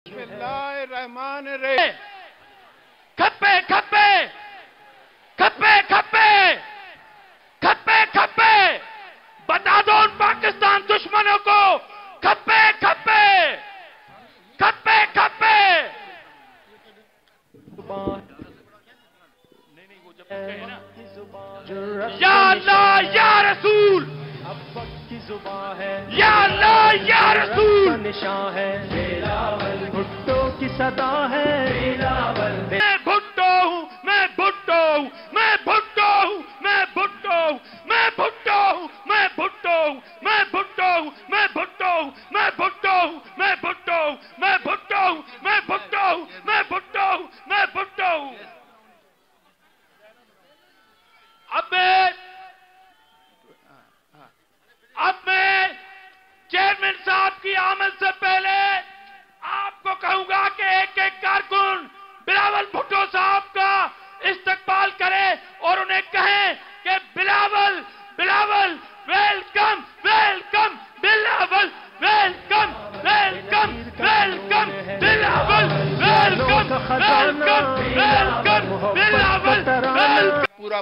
बिस्मिल्लाहिर्रहमानिर्रहीम। खप्पे खप्पे खप्पे खप्पे खप्पे खप्पे बता दो उन पाकिस्तान दुश्मनों को, खप्पे खप्पे खप्पे खप्पे। या अल्लाह या रसूल, या अल्लाह या रसूल। निशान है बिलावल, भुट्टो की सदा है बिलावल। मैं भुट्टो हूँ, मैं भुट्टो हूँ, मैं भुट्टो हूँ, मैं भुट्टो हूँ, मैं भुट्टो हूँ, मैं भुट्टो हूँ, मैं भुट्टो हूँ, मैं भुट्टो हूँ, मैं भुट्टो हूँ, मैं भुट्टो हूँ, मैं भुट्टो हूँ, मैं भुट्टो हूँ, मैं भुट्टो हूँ, मैं भुट्टो हूँ। अब मैं चेयरमैन साहब की आमद से पहले आपको कहूंगा कि एक एक कारकुन बिलावल भुट्टो साहब का इस्तकबाल करे और उन्हें कहें कि Bilawal Bilawal welcome welcome Bilawal welcome welcome welcome Bilawal welcome welcome welcome Bilawal welcome. पूरा